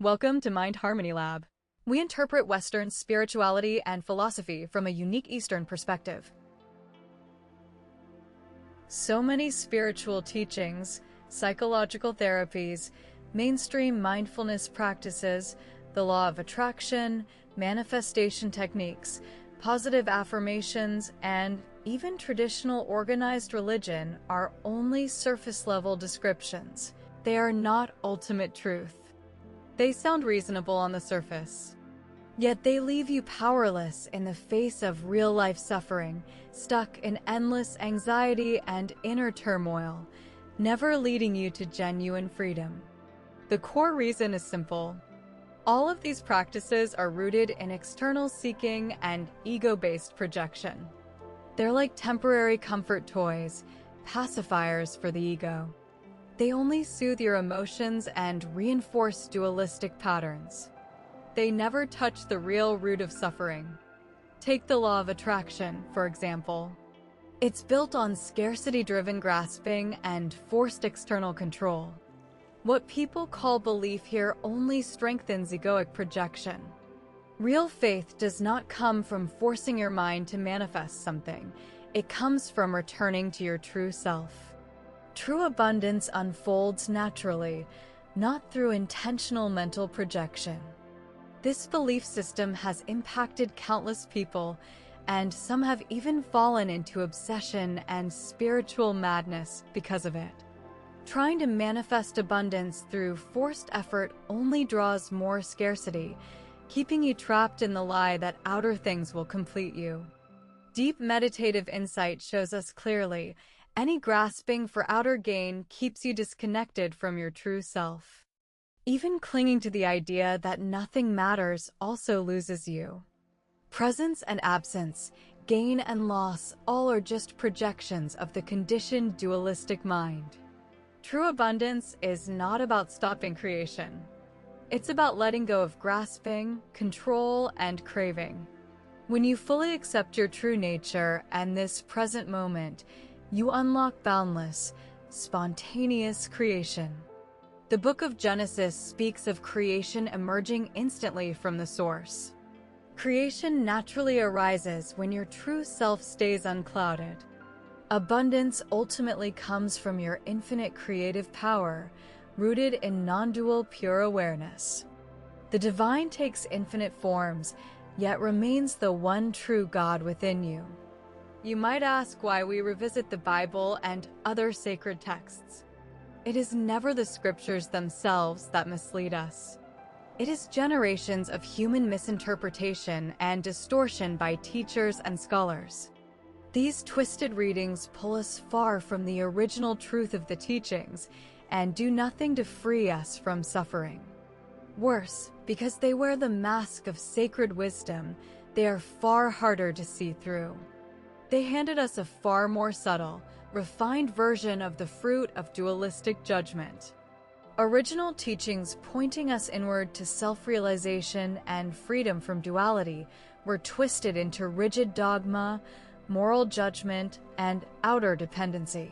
Welcome to Mind Harmony Lab. We interpret Western spirituality and philosophy from a unique Eastern perspective. So many spiritual teachings, psychological therapies, mainstream mindfulness practices, the law of attraction, manifestation techniques, positive affirmations, and even traditional organized religion are only surface-level descriptions. They are not ultimate truth. They sound reasonable on the surface, yet they leave you powerless in the face of real-life suffering, stuck in endless anxiety and inner turmoil, never leading you to genuine freedom. The core reason is simple. All of these practices are rooted in external seeking and ego-based projection. They're like temporary comfort toys, pacifiers for the ego. They only soothe your emotions and reinforce dualistic patterns. They never touch the real root of suffering. Take the law of attraction, for example. It's built on scarcity-driven grasping and forced external control. What people call belief here only strengthens egoic projection. Real faith does not come from forcing your mind to manifest something. It comes from returning to your true self. True abundance unfolds naturally, not through intentional mental projection. This belief system has impacted countless people, and some have even fallen into obsession and spiritual madness because of it. Trying to manifest abundance through forced effort only draws more scarcity, keeping you trapped in the lie that outer things will complete you. Deep meditative insight shows us clearly, any grasping for outer gain keeps you disconnected from your true self. Even clinging to the idea that nothing matters also loses you. Presence and absence, gain and loss, all are just projections of the conditioned dualistic mind. True abundance is not about stopping creation. It's about letting go of grasping, control, and craving. When you fully accept your true nature and this present moment, you unlock boundless, spontaneous creation. The book of Genesis speaks of creation emerging instantly from the source. Creation naturally arises when your true self stays unclouded. Abundance ultimately comes from your infinite creative power, rooted in non-dual pure awareness. The divine takes infinite forms, yet remains the one true God within you. You might ask why we revisit the Bible and other sacred texts. It is never the scriptures themselves that mislead us. It is generations of human misinterpretation and distortion by teachers and scholars. These twisted readings pull us far from the original truth of the teachings and do nothing to free us from suffering. Worse, because they wear the mask of sacred wisdom, they are far harder to see through. They handed us a far more subtle, refined version of the fruit of dualistic judgment. Original teachings pointing us inward to self-realization and freedom from duality were twisted into rigid dogma, moral judgment, and outer dependency.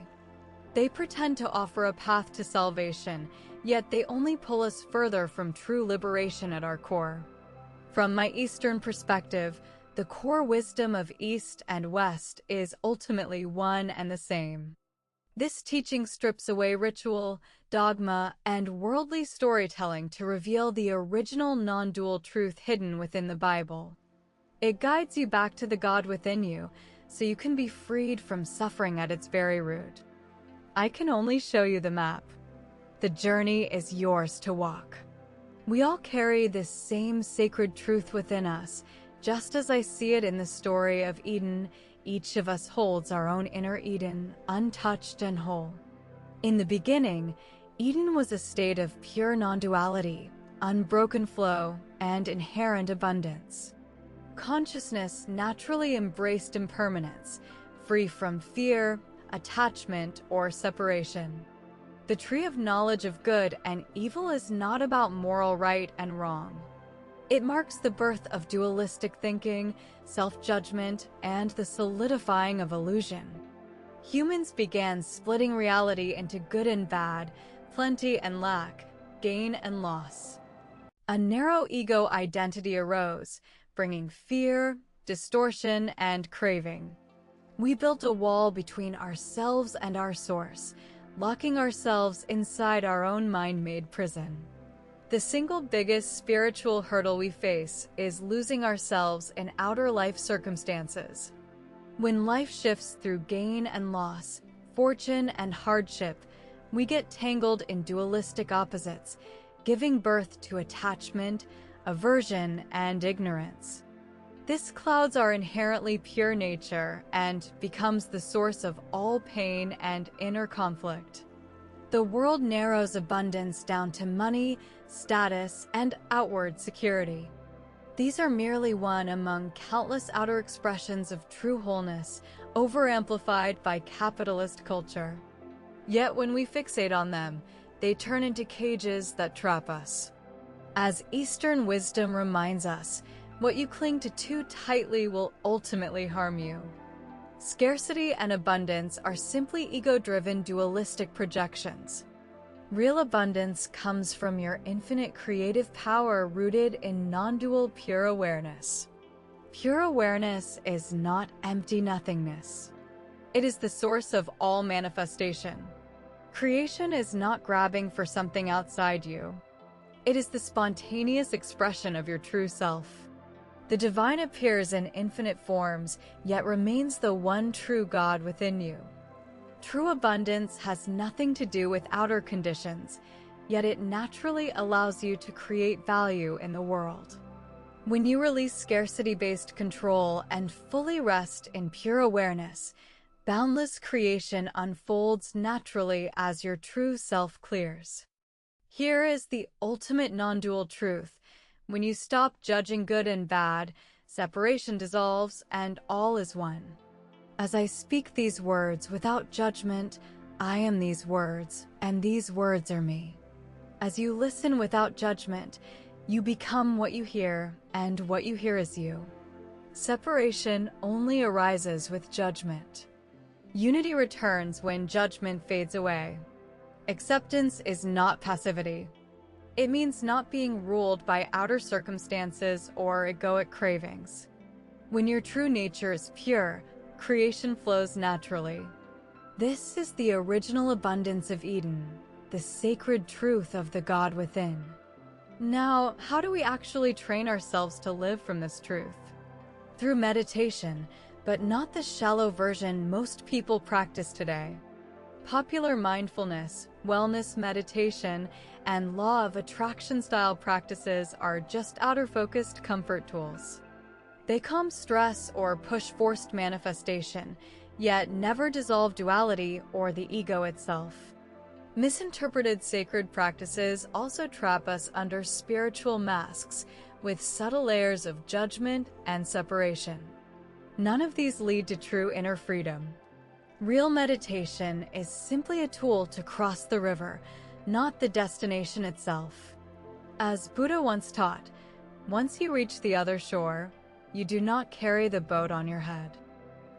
They pretend to offer a path to salvation, yet they only pull us further from true liberation at our core. From my Eastern perspective, the core wisdom of East and West is ultimately one and the same. This teaching strips away ritual, dogma, and worldly storytelling to reveal the original non-dual truth hidden within the Bible. It guides you back to the God within you, so you can be freed from suffering at its very root. I can only show you the map. The journey is yours to walk. We all carry this same sacred truth within us. Just as I see it in the story of Eden, each of us holds our own inner Eden, untouched and whole. In the beginning, Eden was a state of pure non-duality, unbroken flow, and inherent abundance. Consciousness naturally embraced impermanence, free from fear, attachment, or separation. The tree of knowledge of good and evil is not about moral right and wrong. It marks the birth of dualistic thinking, self-judgment, and the solidifying of illusion. Humans began splitting reality into good and bad, plenty and lack, gain and loss. A narrow ego identity arose, bringing fear, distortion, and craving. We built a wall between ourselves and our source, locking ourselves inside our own mind-made prison. The single biggest spiritual hurdle we face is losing ourselves in outer life circumstances. When life shifts through gain and loss, fortune and hardship, we get tangled in dualistic opposites, giving birth to attachment, aversion, and ignorance. This clouds our inherently pure nature and becomes the source of all pain and inner conflict. The world narrows abundance down to money, status, and outward security. These are merely one among countless outer expressions of true wholeness, overamplified by capitalist culture. Yet when we fixate on them, they turn into cages that trap us. As Eastern wisdom reminds us, what you cling to too tightly will ultimately harm you. Scarcity and abundance are simply ego-driven dualistic projections. Real abundance comes from your infinite creative power rooted in non-dual pure awareness. Pure awareness is not empty nothingness. It is the source of all manifestation. Creation is not grabbing for something outside you. It is the spontaneous expression of your true self. The divine appears in infinite forms, yet remains the one true God within you. True abundance has nothing to do with outer conditions, yet it naturally allows you to create value in the world. When you release scarcity-based control and fully rest in pure awareness, boundless creation unfolds naturally as your true self clears. Here is the ultimate non-dual truth. When you stop judging good and bad, separation dissolves and all is one. As I speak these words without judgment, I am these words, and these words are me. As you listen without judgment, you become what you hear, and what you hear is you. Separation only arises with judgment. Unity returns when judgment fades away. Acceptance is not passivity. It means not being ruled by outer circumstances or egoic cravings. When your true nature is pure, creation flows naturally. This is the original abundance of Eden, the sacred truth of the God within. Now, how do we actually train ourselves to live from this truth? Through meditation, but not the shallow version most people practice today. Popular mindfulness, wellness meditation, and law of attraction style practices are just outer-focused comfort tools. They calm stress or push forced manifestation, yet never dissolve duality or the ego itself. Misinterpreted sacred practices also trap us under spiritual masks with subtle layers of judgment and separation. None of these lead to true inner freedom. Real meditation is simply a tool to cross the river, not the destination itself. As Buddha once taught, once you reach the other shore, you do not carry the boat on your head.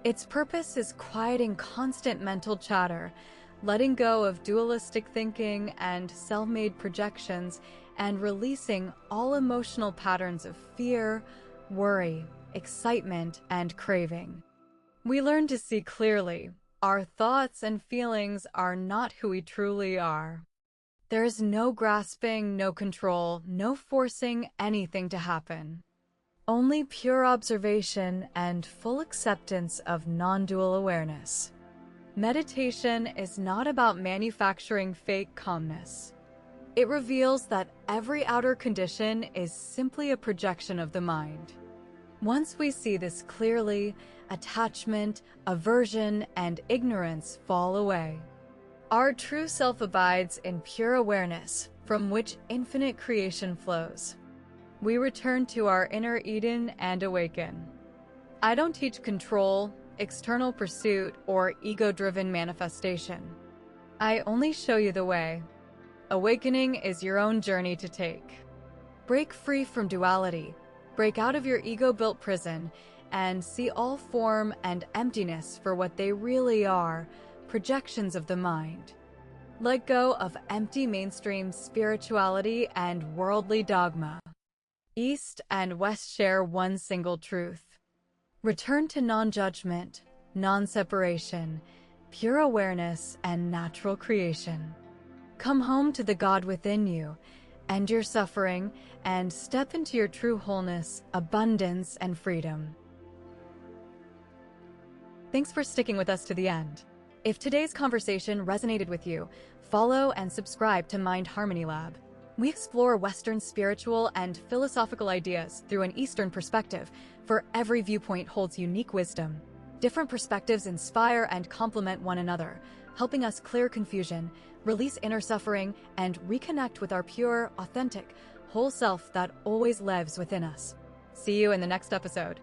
Its purpose is quieting constant mental chatter, letting go of dualistic thinking and self-made projections, and releasing all emotional patterns of fear, worry, excitement, and craving. We learn to see clearly. Our thoughts and feelings are not who we truly are. There is no grasping, no control, no forcing anything to happen. Only pure observation and full acceptance of non-dual awareness. Meditation is not about manufacturing fake calmness. It reveals that every outer condition is simply a projection of the mind. Once we see this clearly, attachment, aversion, and ignorance fall away. Our true self abides in pure awareness, from which infinite creation flows. We return to our inner Eden and awaken. I don't teach control, external pursuit, or ego-driven manifestation. I only show you the way. Awakening is your own journey to take. Break free from duality, break out of your ego-built prison, and see all form and emptiness for what they really are, projections of the mind. Let go of empty mainstream spirituality and worldly dogma. East and West share one single truth. Return to non-judgment, non-separation, pure awareness, and natural creation. Come home to the God within you, end your suffering, and step into your true wholeness, abundance, and freedom. Thanks for sticking with us to the end. If today's conversation resonated with you, follow and subscribe to Mind Harmony Lab. We explore Western spiritual and philosophical ideas through an Eastern perspective, for every viewpoint holds unique wisdom. Different perspectives inspire and complement one another, helping us clear confusion, release inner suffering, and reconnect with our pure, authentic, whole self that always lives within us. See you in the next episode.